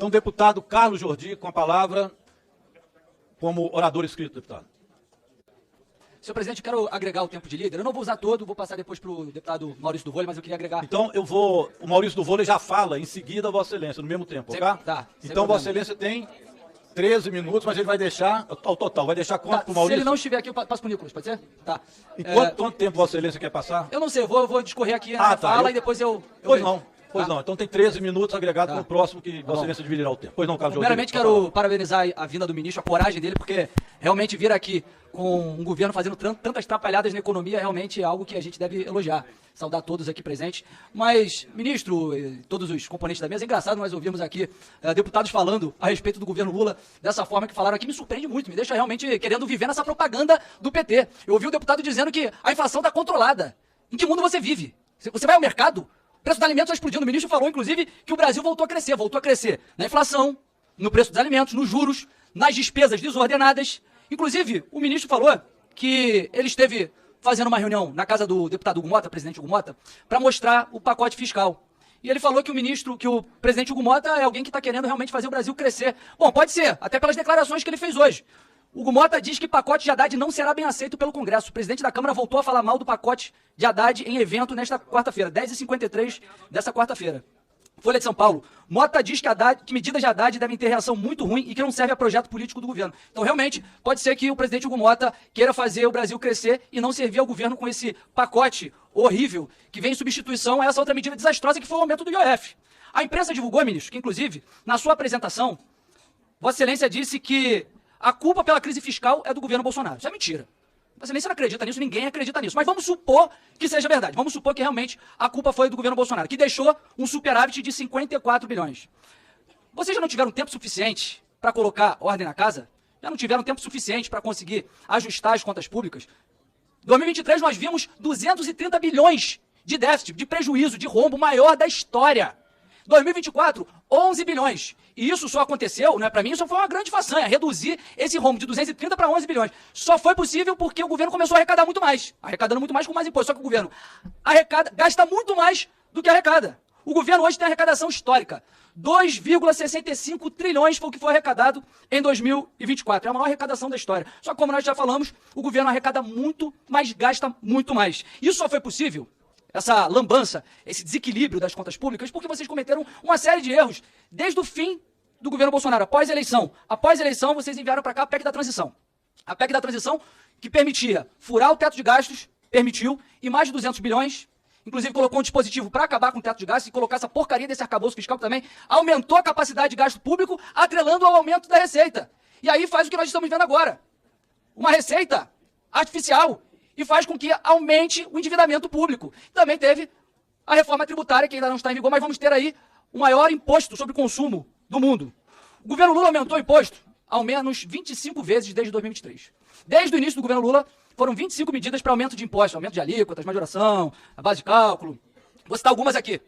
Então, deputado Carlos Jordi, com a palavra como orador inscrito, deputado. Senhor presidente, eu quero agregar o tempo de líder. Eu não vou usar todo, vou passar depois para o deputado Maurício do Vôlei, mas eu queria agregar. Então, o Maurício do Vôlei já fala em seguida, Vossa Excelência, no mesmo tempo, Sem, tá? Tá. Então, Vossa Excelência tem 13 minutos, mas ele vai deixar, ao total, vai deixar quanto para o Maurício? Se ele não estiver aqui, eu passo para o Nicolas, pode ser? Tá. E quanto tempo Vossa Excelência quer passar? Eu não sei, eu vou discorrer aqui na fala e depois eu Pois vejo. não. Pois não, então tem 13 minutos agregado Tá. no próximo que Vossa Excelência dividirá o tempo. Pois não, Carlos Jordi. Primeiramente, quero parabenizar a vinda do ministro, a coragem dele, porque realmente vir aqui com um governo fazendo tantas atrapalhadas na economia realmente é algo que a gente deve elogiar. Saudar todos aqui presentes. Mas, ministro, todos os componentes da mesa, é engraçado nós ouvirmos aqui deputados falando a respeito do governo Lula dessa forma que falaram aqui, me surpreende muito, me deixa realmente querendo viver nessa propaganda do PT. Eu ouvi o deputado dizendo que a inflação está controlada. Em que mundo você vive? Você vai ao mercado? O preço dos alimentos está explodindo. O ministro falou, inclusive, que o Brasil voltou a crescer na inflação, no preço dos alimentos, nos juros, nas despesas desordenadas. Inclusive, o ministro falou que ele esteve fazendo uma reunião na casa do deputado Hugo Mota, presidente Hugo Mota, para mostrar o pacote fiscal. E ele falou que o presidente Hugo Mota é alguém que está querendo realmente fazer o Brasil crescer. Bom, pode ser, até pelas declarações que ele fez hoje. Hugo Mota diz que pacote de Haddad não será bem aceito pelo Congresso. O presidente da Câmara voltou a falar mal do pacote de Haddad em evento nesta quarta-feira, 10h53 dessa quarta-feira. Folha de São Paulo. Mota diz que medidas de Haddad devem ter reação muito ruim e que não serve a projeto político do governo. Então, realmente, pode ser que o presidente Hugo Mota queira fazer o Brasil crescer e não servir ao governo com esse pacote horrível que vem em substituição a essa outra medida desastrosa que foi o aumento do IOF. A imprensa divulgou, ministro, que inclusive, na sua apresentação, Vossa Excelência disse que a culpa pela crise fiscal é do governo Bolsonaro. Isso é mentira. Vossa Excelência não acredita nisso, ninguém acredita nisso. Mas vamos supor que seja verdade. Vamos supor que realmente a culpa foi do governo Bolsonaro, que deixou um superávit de 54 bilhões. Vocês já não tiveram tempo suficiente para colocar ordem na casa? Já não tiveram tempo suficiente para conseguir ajustar as contas públicas? Em 2023 nós vimos 230 bilhões de déficit, de prejuízo, de rombo maior da história. 2024, 11 bilhões. E isso só aconteceu, né? Para mim, isso foi uma grande façanha, reduzir esse rombo de 230 para 11 bilhões. Só foi possível porque o governo começou a arrecadar muito mais. Arrecadando muito mais com mais imposto. Só que o governo gasta muito mais do que arrecada. O governo hoje tem arrecadação histórica. 2,65 trilhões foi o que foi arrecadado em 2024. É a maior arrecadação da história. Só que, como nós já falamos, o governo arrecada muito, mas gasta muito mais. Isso só foi possível, essa lambança, esse desequilíbrio das contas públicas, porque vocês cometeram uma série de erros desde o fim do governo Bolsonaro, após a eleição. Após a eleição, vocês enviaram para cá a PEC da transição. A PEC da transição que permitia furar o teto de gastos, permitiu, e mais de 200 bilhões, inclusive colocou um dispositivo para acabar com o teto de gastos e colocar essa porcaria desse arcabouço fiscal que também aumentou a capacidade de gasto público, atrelando ao aumento da receita. E aí faz o que nós estamos vendo agora. Uma receita artificial, e faz com que aumente o endividamento público. Também teve a reforma tributária, que ainda não está em vigor, mas vamos ter aí o maior imposto sobre consumo do mundo. O governo Lula aumentou o imposto ao menos 25 vezes desde 2023. Desde o início do governo Lula, foram 25 medidas para aumento de impostos, aumento de alíquotas, majoração, a base de cálculo. Vou citar algumas aqui.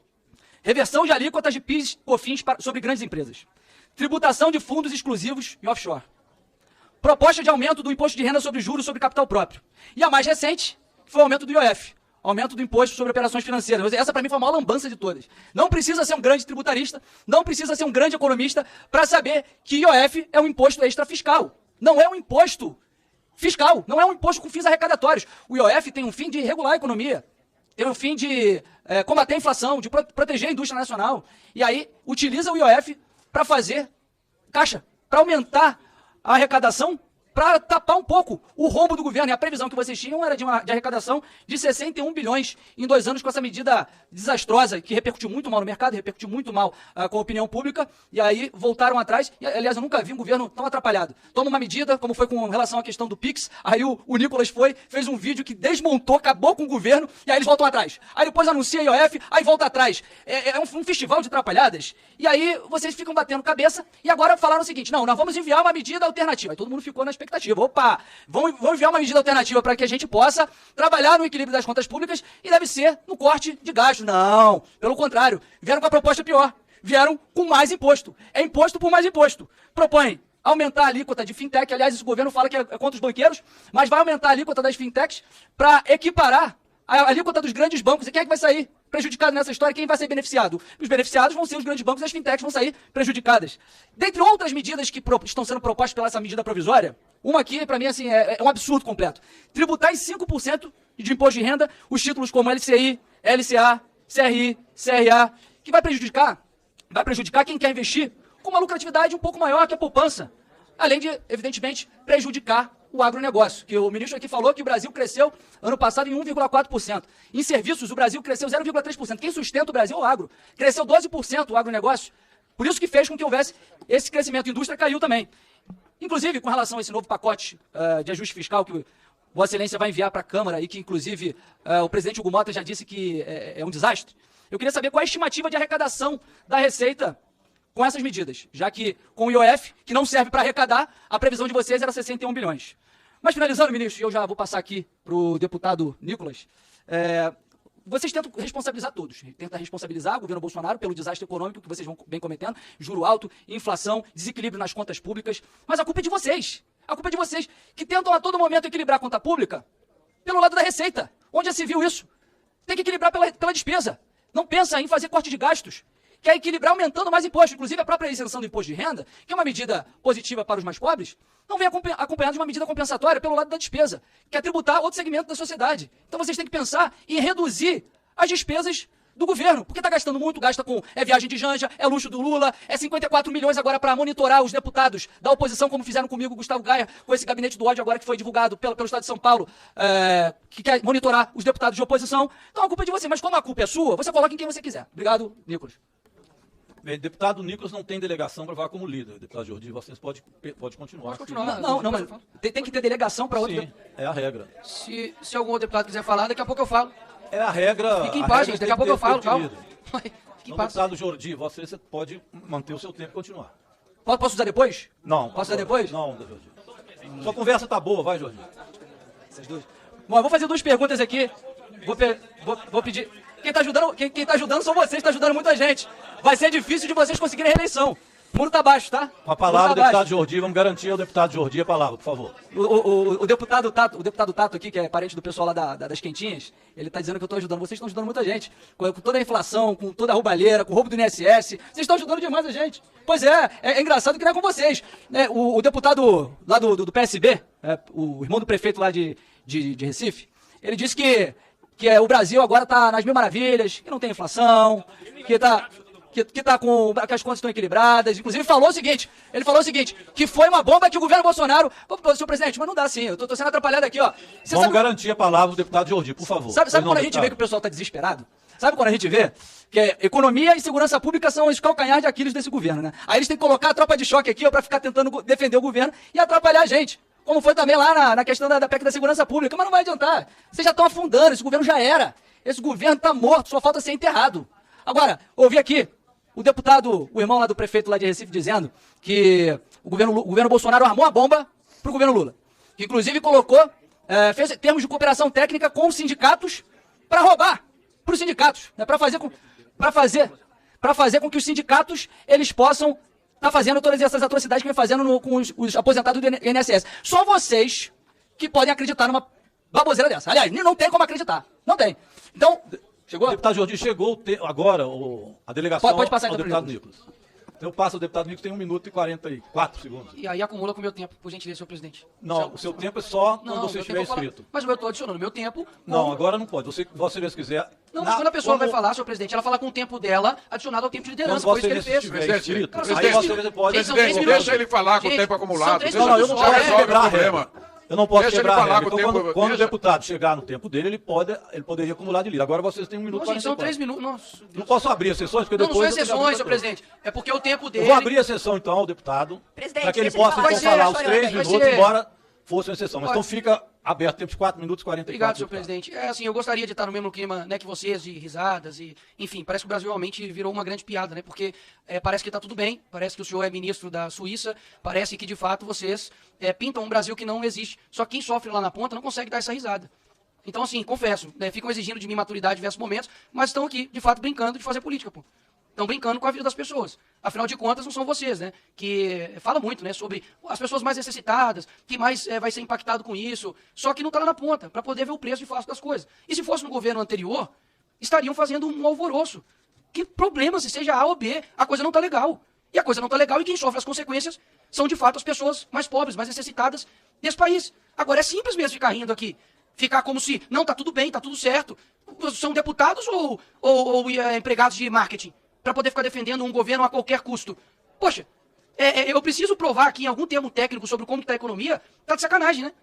Reversão de alíquotas de PIS e COFINS sobre grandes empresas. Tributação de fundos exclusivos e offshore. Proposta de aumento do imposto de renda sobre juros sobre capital próprio. E a mais recente foi o aumento do IOF, aumento do imposto sobre operações financeiras. Essa, para mim, foi a maior lambança de todas. Não precisa ser um grande tributarista, não precisa ser um grande economista para saber que IOF é um imposto extrafiscal. Não é um imposto fiscal, não é um imposto com fins arrecadatórios. O IOF tem um fim de regular a economia, tem um fim de combater a inflação, de proteger a indústria nacional. E aí utiliza o IOF para fazer caixa, para aumentar a arrecadação, para tapar um pouco o rombo do governo. E a previsão que vocês tinham era de arrecadação de 61 bilhões em 2 anos com essa medida desastrosa, que repercutiu muito mal no mercado, repercutiu muito mal com a opinião pública, e aí voltaram atrás. E, aliás, eu nunca vi um governo tão atrapalhado. Toma uma medida, como foi com relação à questão do PIX, aí o Nicolas fez um vídeo que desmontou, acabou com o governo, e aí eles voltam atrás. Aí depois anuncia a IOF, aí volta atrás. É um festival de atrapalhadas, e aí vocês ficam batendo cabeça, e agora falaram o seguinte: não, nós vamos enviar uma medida alternativa. Aí todo mundo ficou na expectativa. Opa, vamos enviar uma medida alternativa para que a gente possa trabalhar no equilíbrio das contas públicas e deve ser no corte de gastos. Não, pelo contrário, vieram com a proposta pior. Vieram com mais imposto. É imposto por mais imposto. Propõe aumentar a alíquota de fintech. Aliás, esse governo fala que é contra os banqueiros, mas vai aumentar a alíquota das fintechs para equiparar a alíquota dos grandes bancos, e quem é que vai sair prejudicado nessa história? Quem vai ser beneficiado? Os beneficiados vão ser os grandes bancos e as fintechs vão sair prejudicadas. Dentre outras medidas que estão sendo propostas pela essa medida provisória, uma aqui, para mim, assim, é um absurdo completo. Tributar em 5% de imposto de renda os títulos como LCI, LCA, CRI, CRA, que vai prejudicar quem quer investir com uma lucratividade um pouco maior que a poupança. Além de, evidentemente, prejudicar o agronegócio, que o ministro aqui falou que o Brasil cresceu ano passado em 1,4%. Em serviços, o Brasil cresceu 0,3%. Quem sustenta o Brasil é o agro. Cresceu 12% o agronegócio. Por isso que fez com que houvesse esse crescimento. A indústria caiu também. Inclusive, com relação a esse novo pacote de ajuste fiscal que Vossa Excelência vai enviar para a Câmara e que, inclusive, o presidente Hugo Mota já disse que é um desastre, eu queria saber qual é a estimativa de arrecadação da Receita com essas medidas, já que com o IOF, que não serve para arrecadar, a previsão de vocês era 61 bilhões. Mas finalizando, ministro, eu já vou passar aqui para o deputado Nicolas, vocês tentam responsabilizar todos, tentam responsabilizar o governo Bolsonaro pelo desastre econômico que vocês vêm cometendo, juro alto, inflação, desequilíbrio nas contas públicas, mas a culpa é de vocês, que tentam a todo momento equilibrar a conta pública pelo lado da Receita. Onde já se viu isso? Tem que equilibrar pela despesa. Não pensa em fazer corte de gastos. Quer equilibrar aumentando mais impostos. Inclusive, a própria isenção do imposto de renda, que é uma medida positiva para os mais pobres, não vem acompanhada de uma medida compensatória pelo lado da despesa, que é tributar outro segmento da sociedade. Então, vocês têm que pensar em reduzir as despesas do governo, porque está gastando muito, gasta com viagem de Janja, é luxo do Lula, 54 milhões agora para monitorar os deputados da oposição, como fizeram comigo, Gustavo Gaia, com esse gabinete do ódio agora que foi divulgado pelo Estado de São Paulo, que quer monitorar os deputados de oposição. Então a culpa é de você, mas como a culpa é sua, você coloca em quem você quiser. Obrigado, Nicolas. Bem, deputado Nicolas não tem delegação para falar como líder. Deputado Jordi, vocês podem continuar. Pode continuar. Não, mas tem que ter delegação para outro. Sim, é a regra. Se algum outro deputado quiser falar, daqui a pouco eu falo. É a regra. Fique em paz, gente. Daqui a pouco eu falo, calma. Fique em Então, paz. deputado Jordi, você pode manter o seu tempo e continuar. Posso usar depois? Não. Posso usar depois? Não, Jordi. Sua conversa tá boa, vai, Jordi. Essas duas. Bom, eu vou fazer duas perguntas aqui. Vou pedir. Quem tá ajudando são vocês, tá ajudando muita gente. Vai ser difícil de vocês conseguirem reeleição. O muro tá baixo, tá? Com a palavra, O muro tá deputado baixo. Jordi, vamos garantir ao deputado Jordi a palavra, por favor. O deputado Tato aqui, que é parente do pessoal lá das quentinhas, ele tá dizendo que eu tô ajudando. Vocês estão ajudando muita gente. Com toda a inflação, com toda a roubalheira, com o roubo do INSS. Vocês estão ajudando demais a gente. Pois é engraçado que não é com vocês. O deputado lá do PSB, o irmão do prefeito lá de Recife, ele disse que o Brasil agora tá nas mil maravilhas, que não tem inflação, que as contas estão equilibradas. Inclusive ele falou o seguinte, que foi uma bomba que o governo Bolsonaro... Pô, senhor presidente, mas não dá assim, eu tô sendo atrapalhado aqui, ó. Vamos garantir a palavra do deputado Jordi, por favor. Sabe Pois não, quando a gente deputado? vê que o pessoal tá desesperado? Sabe quando a gente vê que economia e segurança pública são os calcanhares de Aquiles desse governo, né? Aí eles têm que colocar a tropa de choque aqui, ó, pra ficar tentando defender o governo e atrapalhar a gente. Como foi também lá na questão da PEC da segurança pública. Mas não vai adiantar. Vocês já estão afundando, esse governo já era. Esse governo tá morto, só falta ser enterrado. Agora, ouvi aqui o irmão lá do prefeito lá de Recife dizendo que o governo Bolsonaro armou a bomba pro governo Lula. Que inclusive fez termos de cooperação técnica com os sindicatos para roubar para os sindicatos, né, para fazer com que os sindicatos eles possam estar fazendo todas essas atrocidades que vem fazendo com os aposentados do INSS. Só vocês que podem acreditar numa baboseira dessa. Aliás, não tem como acreditar. Não tem. Então, chegou? Deputado Jordi, chegou agora a delegação Pode passar ao então, deputado Nicolas. Então eu passo ao deputado Nicolas, tem 1 minuto e 44 segundos. E aí acumula com o meu tempo, por gentileza, senhor presidente. Não, o seu tempo é só quando você meu estiver tempo eu falo- inscrito. Mas eu estou adicionando meu tempo. Não, agora não pode. Você quiser. Não, mas quando a pessoa vai falar, senhor presidente, ela fala com o tempo dela adicionado ao tempo de Quando liderança. Foi isso que ele você fez. estiver inscrito, Cara, são aí três você minutos. pode. Gente, são três Presidente, minutos. deixa ele falar com o Gente, tempo são acumulado. três Não, Não, eu minutos não só. posso resolve quebrar o a regra. problema. Eu não posso Deixa ele quebrar a falar regra. com o Então, tempo, quando o deixa. deputado chegar no tempo dele, ele poderia acumular de líder. Agora vocês têm 1 minuto Não, e gente, são 3 44. minutos. Nossa. Não posso abrir as sessões, porque Não, não são depois... eu tenho que abrir exceções, senhor pra todos. presidente. É porque o tempo Eu dele... vou abrir a sessão, então, ao deputado, Presidente, para que ele deixa ele possa, falar. então, Vai ser, falar os 3 vai minutos, ser. embora fosse uma exceção. Mas Pode. então fica aberto tempo de 4 minutos e 44. Obrigado, senhor deputado. presidente. Assim, eu gostaria de estar no mesmo clima, né, que vocês, de risadas e, enfim, parece que o Brasil realmente virou uma grande piada, né, porque parece que está tudo bem, parece que o senhor é ministro da Suíça, parece que, de fato, vocês pintam um Brasil que não existe. Só que quem sofre lá na ponta não consegue dar essa risada. Então, assim, confesso, ficam exigindo de mim maturidade em diversos momentos, mas estão aqui, de fato, brincando de fazer política, pô. Estão brincando com a vida das pessoas. Afinal de contas, não são vocês, né? Que fala muito, né? Sobre as pessoas mais necessitadas, que mais vai ser impactado com isso. Só que não está lá na ponta, para poder ver o preço de fato das coisas. E se fosse no governo anterior, estariam fazendo um alvoroço. Que problema, se seja A ou B, a coisa não está legal. E a coisa não está legal e quem sofre as consequências são, de fato, as pessoas mais pobres, mais necessitadas desse país. Agora, é simples mesmo ficar rindo aqui. Ficar como se, não, tá tudo bem, tá tudo certo. São deputados ou empregados de marketing? Para poder ficar defendendo um governo a qualquer custo. Poxa, eu preciso provar aqui em algum termo técnico sobre como está a economia, tá de sacanagem, né?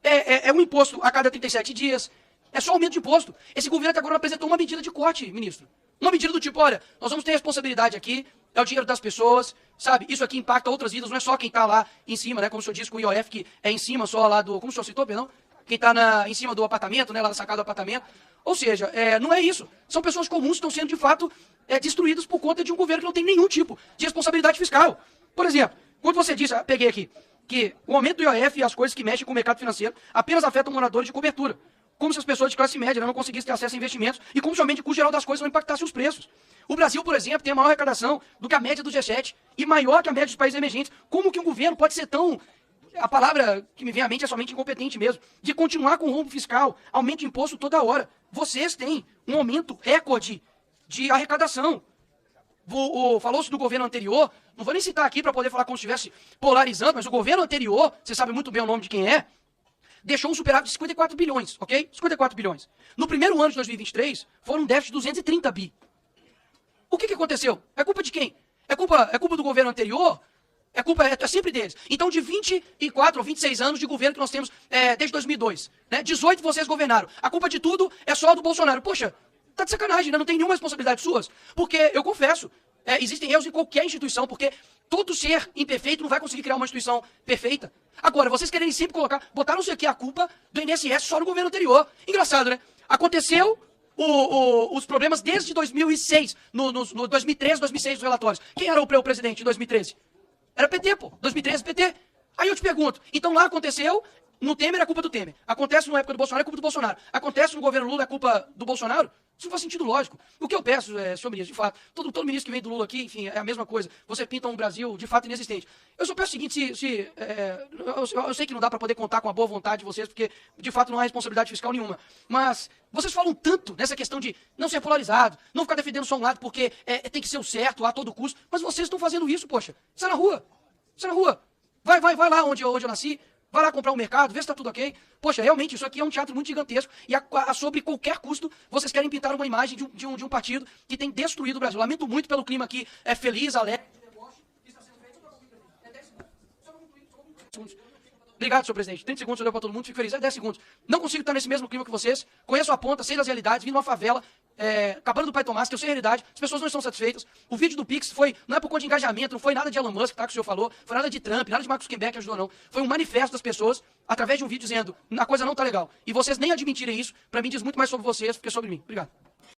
É um imposto a cada 37 dias, é só aumento de imposto. Esse governo até agora apresentou uma medida de corte, ministro. Uma medida do tipo, olha, nós vamos ter responsabilidade aqui, é o dinheiro das pessoas, sabe? Isso aqui impacta outras vidas, não é só quem está lá em cima, né? Como o senhor disse com o IOF, que é em cima só lá do... Como o senhor citou, perdão? Quem está em cima do apartamento, né? Lá na sacada do apartamento. Ou seja, não é isso. São pessoas comuns que estão sendo, de fato, destruídas por conta de um governo que não tem nenhum tipo de responsabilidade fiscal. Por exemplo, quando você disse, peguei aqui, que o aumento do IOF e as coisas que mexem com o mercado financeiro apenas afetam moradores de cobertura. Como se as pessoas de classe média não conseguissem ter acesso a investimentos e como somente o custo geral das coisas não impactasse os preços. O Brasil, por exemplo, tem a maior arrecadação do que a média do G7 e maior que a média dos países emergentes. Como que um governo pode ser tão... A palavra que me vem à mente é somente incompetente mesmo, de continuar com o rombo fiscal, aumento de imposto toda hora. Vocês têm um aumento recorde de arrecadação. Falou-se do governo anterior, não vou nem citar aqui para poder falar como se estivesse polarizando, mas o governo anterior, você sabe muito bem o nome de quem é, deixou um superávit de 54 bilhões, ok? 54 bilhões. No primeiro ano de 2023, foram um déficit de 230 bi. O que aconteceu? É culpa de quem? É culpa do governo anterior? É sempre deles. Então, de 24 ou 26 anos de governo que nós temos desde 2002, né? 18 vocês governaram. A culpa de tudo é só do Bolsonaro. Poxa, tá de sacanagem, né? Não tem nenhuma responsabilidade suas. Porque, eu confesso, existem erros em qualquer instituição, porque todo ser imperfeito não vai conseguir criar uma instituição perfeita. Agora, vocês querem sempre botaram-se aqui a culpa do INSS só no governo anterior. Engraçado, né? Aconteceu os problemas desde 2006, no 2013, 2006, os relatórios. Quem era o presidente em 2013? Era PT, pô. 2013, PT. Aí eu te pergunto, então lá aconteceu, no Temer é culpa do Temer. Acontece na época do Bolsonaro, é culpa do Bolsonaro. Acontece no governo Lula, é culpa do Bolsonaro? Isso não faz sentido lógico. O que eu peço, senhor ministro, de fato, todo ministro que vem do Lula aqui, enfim, é a mesma coisa. Você pinta um Brasil, de fato, inexistente. Eu só peço o seguinte, eu sei que não dá para poder contar com a boa vontade de vocês, porque, de fato, não há responsabilidade fiscal nenhuma. Mas vocês falam tanto nessa questão de não ser polarizado, não ficar defendendo só um lado, porque tem que ser o certo a todo custo. Mas vocês estão fazendo isso, poxa. Isso é na rua. Isso é na rua. Vai lá onde eu nasci. Vai lá comprar um mercado, vê se está tudo ok. Poxa, realmente, isso aqui é um teatro muito gigantesco. E sobre qualquer custo, vocês querem pintar uma imagem de um partido que tem destruído o Brasil. Lamento muito pelo clima aqui, feliz, alegre, de deboche, que está sendo feito. É 10 segundos. Só concluir, 10 segundos. Obrigado, senhor presidente. 30 segundos eu deu para todo mundo, fico feliz. 10 segundos. Não consigo estar nesse mesmo clima que vocês. Conheço a ponta, sei das realidades, vim numa favela, acabando do Pai Tomás, que eu sei a realidade, as pessoas não estão satisfeitas. O vídeo do Pix não é por conta de engajamento, não foi nada de Elon Musk, tá, que o senhor falou, foi nada de Trump, nada de Mark Zuckerberg que ajudou, não. Foi um manifesto das pessoas, através de um vídeo dizendo, a coisa não tá legal. E vocês nem admitirem isso, pra mim diz muito mais sobre vocês do que sobre mim. Obrigado.